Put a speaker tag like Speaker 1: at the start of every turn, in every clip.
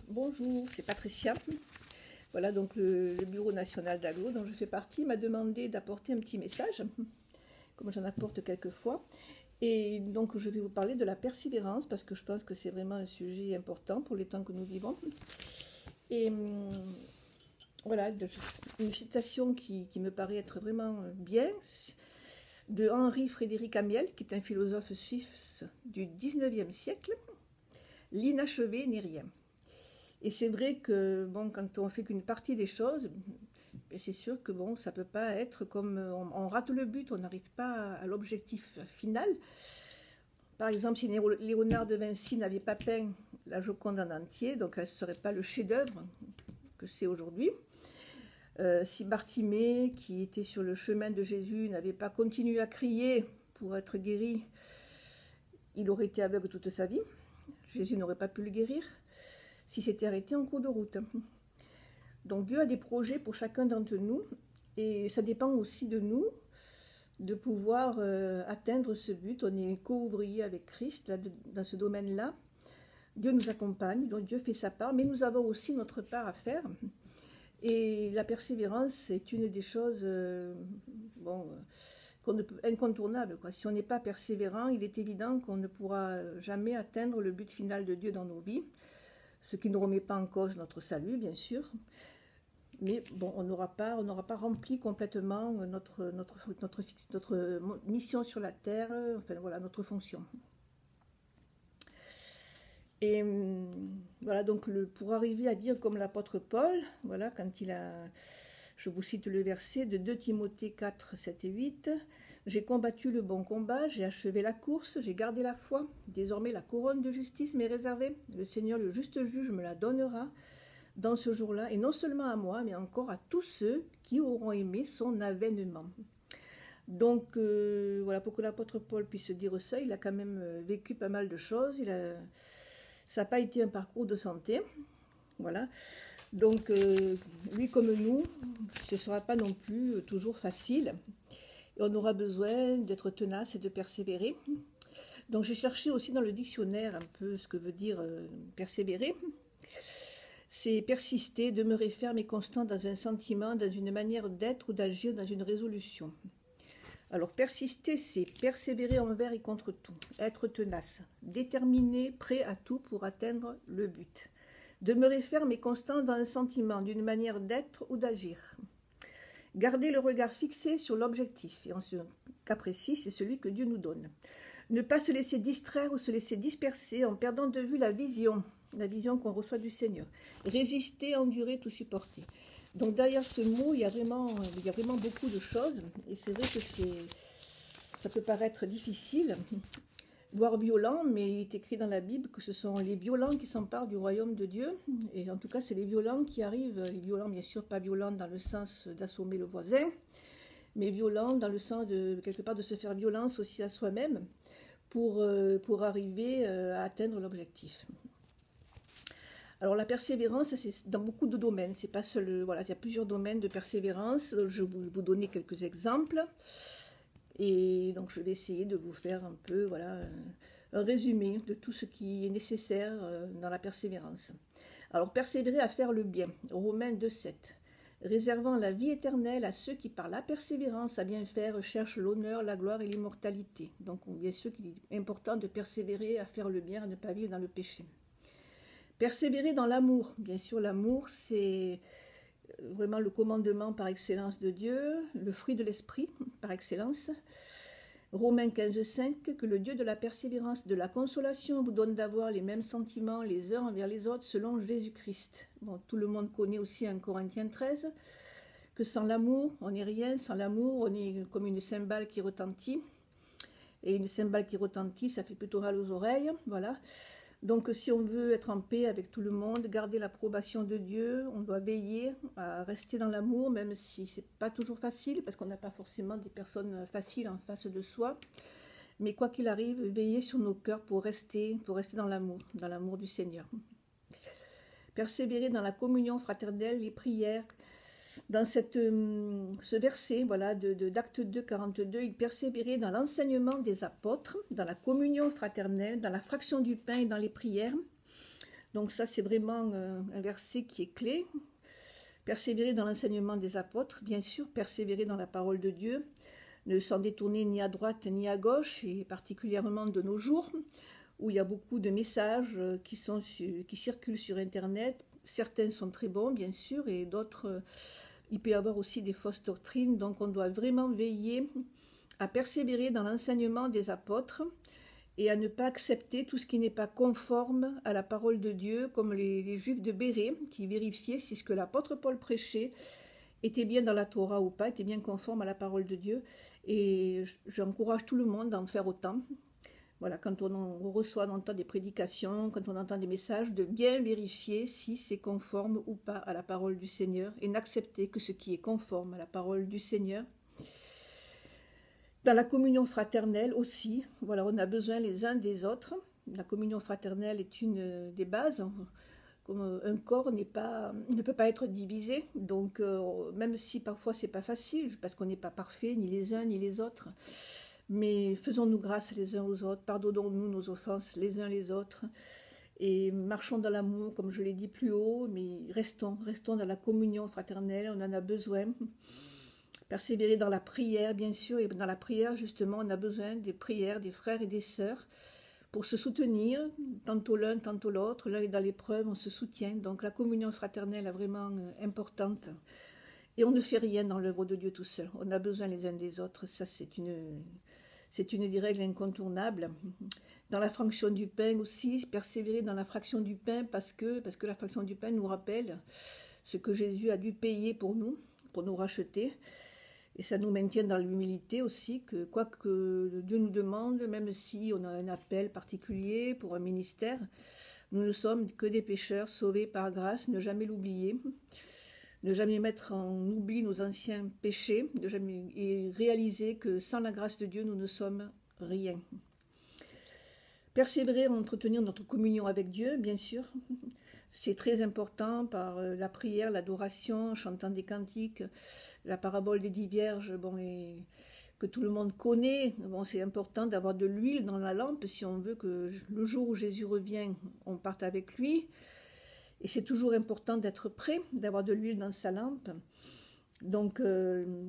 Speaker 1: Bonjour, c'est Patricia. Voilà, donc le Bureau national d'Allo, dont je fais partie, m'a demandé d'apporter un petit message, comme j'en apporte quelquefois. Et donc je vais vous parler de la persévérance, parce que je pense que c'est vraiment un sujet important pour les temps que nous vivons. Et voilà, une citation qui me paraît être vraiment bien, de Henri Frédéric Amiel, qui est un philosophe suisse du 19e siècle. L'inachevé n'est rien. Et c'est vrai que bon, quand on fait qu'une partie des choses, c'est sûr que bon, ça peut pas être comme on rate le but, on n'arrive pas à l'objectif final. Par exemple, si Léonard de Vinci n'avait pas peint la Joconde en entier, donc elle ne serait pas le chef-d'œuvre que c'est aujourd'hui. Si Bartimée, qui était sur le chemin de Jésus, n'avait pas continué à crier pour être guéri, il aurait été aveugle toute sa vie. Jésus n'aurait pas pu le guérir si c'était arrêté en cours de route. Donc Dieu a des projets pour chacun d'entre nous, et ça dépend aussi de nous de pouvoir atteindre ce but. On est co-ouvrier avec Christ là, dans ce domaine-là. Dieu nous accompagne, donc Dieu fait sa part, mais nous avons aussi notre part à faire. Et la persévérance est une des choses incontournables. Si on n'est pas persévérant, il est évident qu'on ne pourra jamais atteindre le but final de Dieu dans nos vies, ce qui ne remet pas en cause notre salut, bien sûr. Mais bon, on n'aura pas rempli complètement notre mission sur la terre, enfin voilà, notre fonction. Et voilà, donc pour arriver à dire comme l'apôtre Paul, voilà, quand je vous cite le verset de 2 Timothée 4, 7 et 8, « J'ai combattu le bon combat, j'ai achevé la course, j'ai gardé la foi. Désormais la couronne de justice m'est réservée. Le Seigneur, le juste juge, me la donnera dans ce jour-là, et non seulement à moi, mais encore à tous ceux qui auront aimé son avènement. » Donc voilà, pour que l'apôtre Paul puisse dire ça, il a quand même vécu pas mal de choses. Ça n'a pas été un parcours de santé. Voilà. Donc, lui comme nous, ce ne sera pas non plus toujours facile. Et on aura besoin d'être tenace et de persévérer. Donc, j'ai cherché aussi dans le dictionnaire un peu ce que veut dire persévérer. C'est persister, demeurer ferme et constant dans un sentiment, dans une manière d'être ou d'agir, dans une résolution. Alors, persister, c'est persévérer envers et contre tout, être tenace, déterminé, prêt à tout pour atteindre le but. Demeurer ferme et constant dans un sentiment, d'une manière d'être ou d'agir. Garder le regard fixé sur l'objectif, et en ce cas précis, c'est celui que Dieu nous donne. Ne pas se laisser distraire ou se laisser disperser en perdant de vue la vision qu'on reçoit du Seigneur. Résister, endurer, tout supporter. Donc derrière ce mot, il y a vraiment beaucoup de choses, et c'est vrai que ça peut paraître difficile, voire violent, mais il est écrit dans la Bible que ce sont les violents qui s'emparent du royaume de Dieu, et en tout cas c'est les violents qui arrivent, les violents bien sûr pas violents dans le sens d'assommer le voisin, mais violents dans le sens de quelque part de se faire violence aussi à soi-même pour arriver à atteindre l'objectif. Alors la persévérance, c'est dans beaucoup de domaines, c'est pas seul, voilà, il y a plusieurs domaines de persévérance, je vais vous donner quelques exemples, et donc je vais essayer de vous faire un peu, voilà, un résumé de tout ce qui est nécessaire dans la persévérance. Alors persévérer à faire le bien, Romains 2,7, réservant la vie éternelle à ceux qui par la persévérance à bien faire cherchent l'honneur, la gloire et l'immortalité. Donc bien sûr qu'il est important de persévérer à faire le bien, à ne pas vivre dans le péché. Persévérer dans l'amour. Bien sûr, l'amour, c'est vraiment le commandement par excellence de Dieu, le fruit de l'esprit par excellence. Romains 15,5, que le Dieu de la persévérance, de la consolation vous donne d'avoir les mêmes sentiments les uns envers les autres selon Jésus-Christ. Bon, tout le monde connaît aussi 1 Corinthiens 13, que sans l'amour, on n'est rien. Sans l'amour, on est comme une cymbale qui retentit. Et une cymbale qui retentit, ça fait plutôt mal aux oreilles. Voilà. Donc si on veut être en paix avec tout le monde, garder l'approbation de Dieu, on doit veiller à rester dans l'amour, même si ce n'est pas toujours facile, parce qu'on n'a pas forcément des personnes faciles en face de soi. Mais quoi qu'il arrive, veiller sur nos cœurs pour rester dans l'amour du Seigneur. Persévérer dans la communion fraternelle, les prières. Dans ce verset voilà, d'Actes 2, 42, il persévérait dans l'enseignement des apôtres, dans la communion fraternelle, dans la fraction du pain et dans les prières. Donc ça, c'est vraiment un verset qui est clé. Persévérer dans l'enseignement des apôtres, bien sûr, persévérer dans la parole de Dieu, ne s'en détourner ni à droite ni à gauche, et particulièrement de nos jours, où il y a beaucoup de messages qui circulent sur Internet. Certains sont très bons, bien sûr, et d'autres, il peut y avoir aussi des fausses doctrines. Donc on doit vraiment veiller à persévérer dans l'enseignement des apôtres, et à ne pas accepter tout ce qui n'est pas conforme à la parole de Dieu, comme les Juifs de Bérée, qui vérifiaient si ce que l'apôtre Paul prêchait était bien dans la Torah ou pas, était bien conforme à la parole de Dieu. Et j'encourage tout le monde à en faire autant. Voilà, quand on reçoit, on entend des prédications, quand on entend des messages, de bien vérifier si c'est conforme ou pas à la parole du Seigneur, et n'accepter que ce qui est conforme à la parole du Seigneur. Dans la communion fraternelle aussi, voilà, on a besoin les uns des autres. La communion fraternelle est une des bases. Comme un corps ne peut pas être divisé, donc même si parfois c'est pas facile, parce qu'on n'est pas parfait, ni les uns ni les autres, mais faisons-nous grâce les uns aux autres, pardonnons-nous nos offenses les uns les autres, et marchons dans l'amour, comme je l'ai dit plus haut, mais restons dans la communion fraternelle, on en a besoin. Persévérer dans la prière, bien sûr, et dans la prière, justement, on a besoin des prières des frères et des sœurs pour se soutenir, tantôt l'un, tantôt l'autre. Là, dans l'épreuve, on se soutient. Donc, la communion fraternelle est vraiment importante. Et on ne fait rien dans l'œuvre de Dieu tout seul. On a besoin les uns des autres. Ça, c'est une des règles incontournables. Dans la fraction du pain aussi, persévérer dans la fraction du pain parce que la fraction du pain nous rappelle ce que Jésus a dû payer pour nous racheter. Et ça nous maintient dans l'humilité aussi, que quoi que Dieu nous demande, même si on a un appel particulier pour un ministère, nous ne sommes que des pécheurs sauvés par grâce, ne jamais l'oublier, ne jamais mettre en oubli nos anciens péchés, et réaliser que sans la grâce de Dieu, nous ne sommes rien. Persévérer à entretenir notre communion avec Dieu, bien sûr. C'est très important par la prière, l'adoration, chantant des cantiques, la parabole des 10 vierges, et que tout le monde connaît. C'est important d'avoir de l'huile dans la lampe si on veut que le jour où Jésus revient, on parte avec lui. Et c'est toujours important d'être prêt, d'avoir de l'huile dans sa lampe. Donc,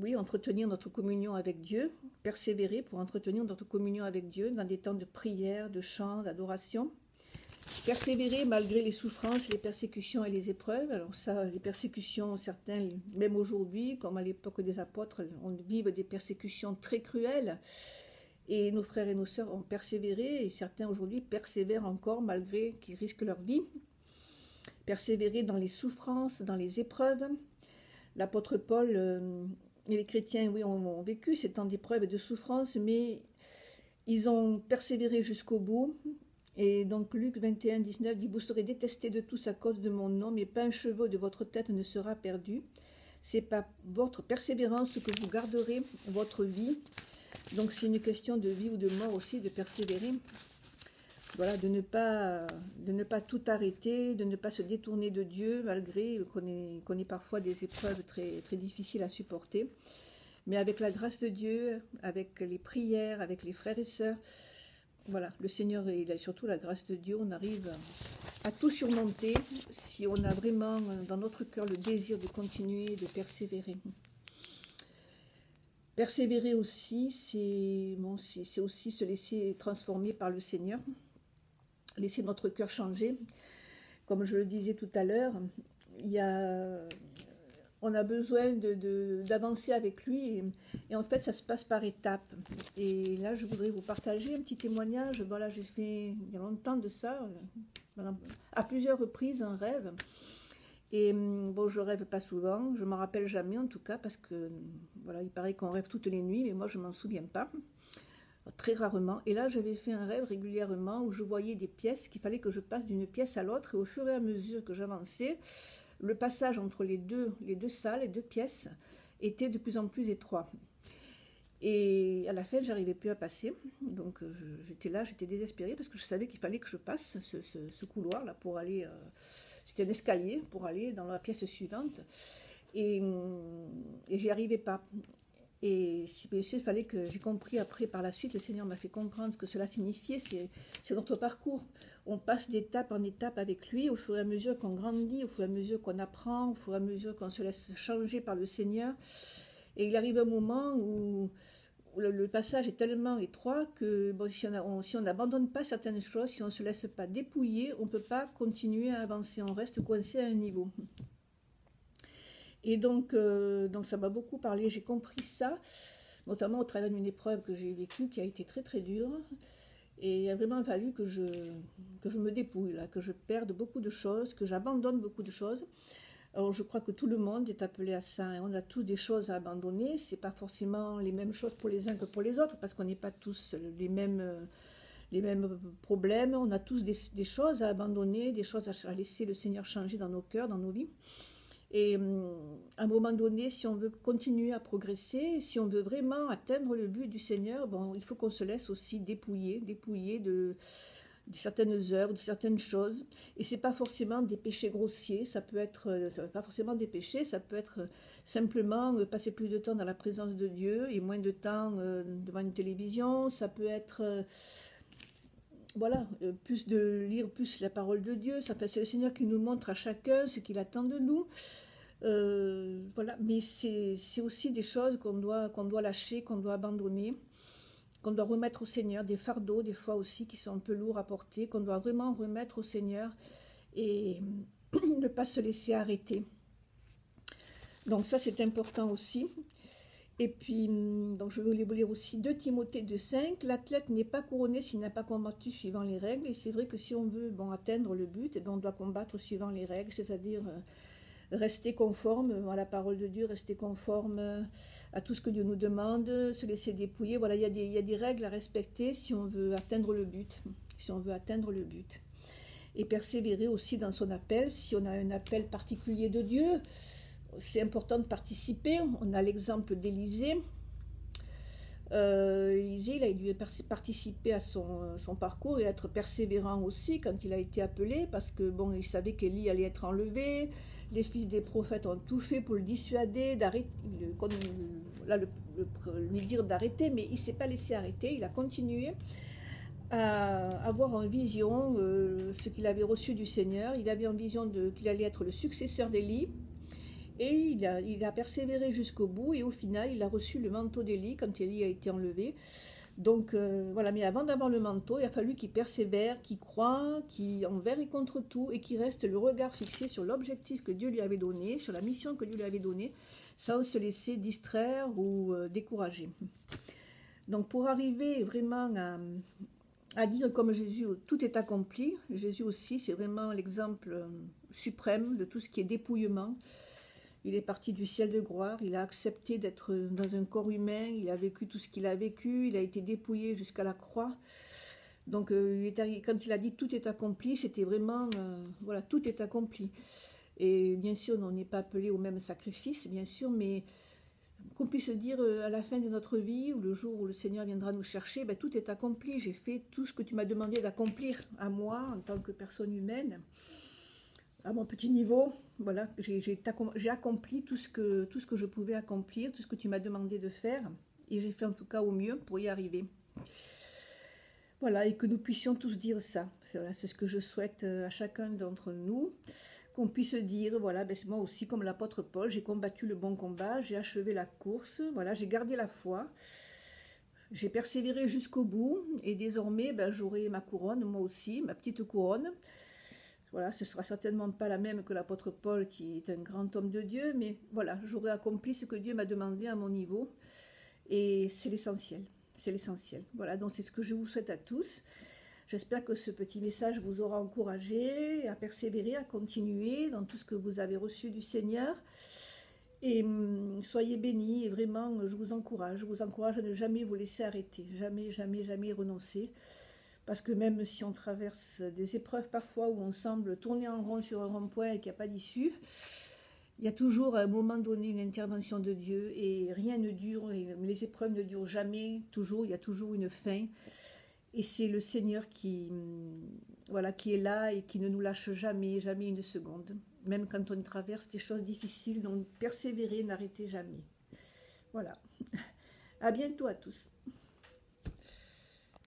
Speaker 1: oui, entretenir notre communion avec Dieu, persévérer pour entretenir notre communion avec Dieu dans des temps de prière, de chant, d'adoration. Persévérer malgré les souffrances, les persécutions et les épreuves. Alors ça, les persécutions, certains, même aujourd'hui, comme à l'époque des apôtres, on vit des persécutions très cruelles. Et nos frères et nos sœurs ont persévéré, et certains aujourd'hui persévèrent encore malgré qu'ils risquent leur vie. Persévérer dans les souffrances, dans les épreuves. L'apôtre Paul et les chrétiens, oui, ont vécu ces temps d'épreuves et de souffrances, mais ils ont persévéré jusqu'au bout. Et donc Luc 21, 19 dit « Vous serez détestés de tous à cause de mon nom, mais pas un cheveu de votre tête ne sera perdu. C'est par votre persévérance que vous garderez votre vie. » Donc c'est une question de vie ou de mort aussi, de persévérer. Voilà, de ne pas tout arrêter, de ne pas se détourner de Dieu, malgré qu'on ait parfois des épreuves très, très difficiles à supporter. Mais avec la grâce de Dieu, avec les prières, avec les frères et sœurs, voilà, le Seigneur et surtout la grâce de Dieu, on arrive à tout surmonter si on a vraiment dans notre cœur le désir de continuer, de persévérer. Persévérer aussi, c'est aussi se laisser transformer par le Seigneur, laisser notre cœur changer. Comme je le disais tout à l'heure, on a besoin d'avancer avec lui et en fait ça se passe par étapes. Et là je voudrais vous partager un petit témoignage. Voilà, j'ai fait il y a longtemps de ça, à plusieurs reprises un rêve. Et bon, je rêve pas souvent, je m'en rappelle jamais en tout cas, parce que voilà, il paraît qu'on rêve toutes les nuits, mais moi je m'en souviens pas, très rarement. Et là j'avais fait un rêve régulièrement où je voyais des pièces, qu'il fallait que je passe d'une pièce à l'autre, et au fur et à mesure que j'avançais, le passage entre les deux salles, les deux pièces, était de plus en plus étroit. Et à la fin, j'arrivais plus à passer. Donc j'étais là, j'étais désespérée parce que je savais qu'il fallait que je passe ce couloir-là pour aller... c'était un escalier pour aller dans la pièce suivante. Et j'y arrivais pas. Et il fallait que j'ai compris après, par la suite, le Seigneur m'a fait comprendre ce que cela signifiait. C'est notre parcours. On passe d'étape en étape avec lui, au fur et à mesure qu'on grandit, au fur et à mesure qu'on apprend, au fur et à mesure qu'on se laisse changer par le Seigneur. Et il arrive un moment où le passage est tellement étroit que bon, si on n'abandonne pas certaines choses, si on ne se laisse pas dépouiller, on ne peut pas continuer à avancer. On reste coincé à un niveau. Et donc ça m'a beaucoup parlé, j'ai compris ça, notamment au travers d'une épreuve que j'ai vécue qui a été très très dure. Et il a vraiment fallu que je me dépouille, là, que je perde beaucoup de choses, que j'abandonne beaucoup de choses. Alors je crois que tout le monde est appelé à ça, hein. On a tous des choses à abandonner, c'est pas forcément les mêmes choses pour les uns que pour les autres, parce qu'on n'est pas tous les mêmes problèmes, on a tous des choses à abandonner, des choses à laisser le Seigneur changer dans nos cœurs, dans nos vies. Et à un moment donné, si on veut continuer à progresser, si on veut vraiment atteindre le but du Seigneur, bon, il faut qu'on se laisse aussi dépouiller de certaines œuvres, de certaines choses. Et c'est pas forcément des péchés grossiers, ça peut pas forcément des péchés, ça peut être simplement passer plus de temps dans la présence de Dieu et moins de temps devant une télévision, ça peut être voilà, plus de lire plus la parole de Dieu. Ça fait, c'est le Seigneur qui nous montre à chacun ce qu'il attend de nous. Voilà, mais c'est aussi des choses qu'on doit lâcher, qu'on doit abandonner, qu'on doit remettre au Seigneur, des fardeaux des fois aussi qui sont un peu lourds à porter, qu'on doit vraiment remettre au Seigneur et ne pas se laisser arrêter. Donc ça c'est important aussi. Et puis, donc je voulais vous lire aussi 2 Timothée 2,5. L'athlète n'est pas couronné s'il n'a pas combattu suivant les règles. Et c'est vrai que si on veut atteindre le but, on doit combattre suivant les règles, c'est-à-dire rester conforme à la parole de Dieu, rester conforme à tout ce que Dieu nous demande, se laisser dépouiller. Voilà, il y a des règles à respecter si on veut atteindre le but. Si on veut atteindre le but. Et persévérer aussi dans son appel. Si on a un appel particulier de Dieu, c'est important de participer. On a l'exemple d'Élisée. Élisée, il a dû participer à son parcours et être persévérant aussi quand il a été appelé, parce que bon, il savait qu'Élie allait être enlevé. Les fils des prophètes ont tout fait pour le dissuader, lui dire d'arrêter, mais il ne s'est pas laissé arrêter. Il a continué à avoir en vision ce qu'il avait reçu du Seigneur. Il avait en vision qu'il allait être le successeur d'Élie. Et il a persévéré jusqu'au bout, et au final, il a reçu le manteau d'Élie quand Élie a été enlevé. Donc voilà, mais avant d'avoir le manteau, il a fallu qu'il persévère, qu'il croit, qu'il envers et contre tout, et qu'il reste le regard fixé sur l'objectif que Dieu lui avait donné, sur la mission que Dieu lui avait donnée, sans se laisser distraire ou décourager. Donc pour arriver vraiment à dire comme Jésus, tout est accompli, Jésus aussi, c'est vraiment l'exemple suprême de tout ce qui est dépouillement. Il est parti du ciel de gloire, il a accepté d'être dans un corps humain, il a vécu tout ce qu'il a vécu, il a été dépouillé jusqu'à la croix. Donc quand il a dit tout est accompli, c'était vraiment, voilà, tout est accompli. Et bien sûr, on n'est pas appelé au même sacrifice, bien sûr, mais qu'on puisse dire à la fin de notre vie, ou le jour où le Seigneur viendra nous chercher, ben, tout est accompli, j'ai fait tout ce que tu m'as demandé d'accomplir à moi en tant que personne humaine. À mon petit niveau, voilà, j'ai accompli tout ce que je pouvais accomplir, tout ce que tu m'as demandé de faire, et j'ai fait en tout cas au mieux pour y arriver. Voilà, et que nous puissions tous dire ça. Voilà, c'est ce que je souhaite à chacun d'entre nous, qu'on puisse dire, voilà, ben moi aussi, comme l'apôtre Paul, j'ai combattu le bon combat, j'ai achevé la course, voilà, j'ai gardé la foi, j'ai persévéré jusqu'au bout, et désormais, ben, j'aurai ma couronne, moi aussi, ma petite couronne. Voilà, ce ne sera certainement pas la même que l'apôtre Paul, qui est un grand homme de Dieu, mais voilà, j'aurai accompli ce que Dieu m'a demandé à mon niveau, et c'est l'essentiel, c'est l'essentiel. Voilà, donc c'est ce que je vous souhaite à tous. J'espère que ce petit message vous aura encouragé à persévérer, à continuer dans tout ce que vous avez reçu du Seigneur, et soyez bénis, et vraiment, je vous encourage à ne jamais vous laisser arrêter, jamais, jamais, jamais renoncer. Parce que même si on traverse des épreuves parfois où on semble tourner en rond sur un rond-point et qu'il n'y a pas d'issue, il y a toujours à un moment donné une intervention de Dieu et rien ne dure, les épreuves ne durent jamais, toujours, il y a toujours une fin. Et c'est le Seigneur qui est là et qui ne nous lâche jamais, jamais une seconde. Même quand on traverse des choses difficiles, donc persévérer, n'arrêtez jamais. Voilà. À bientôt à tous.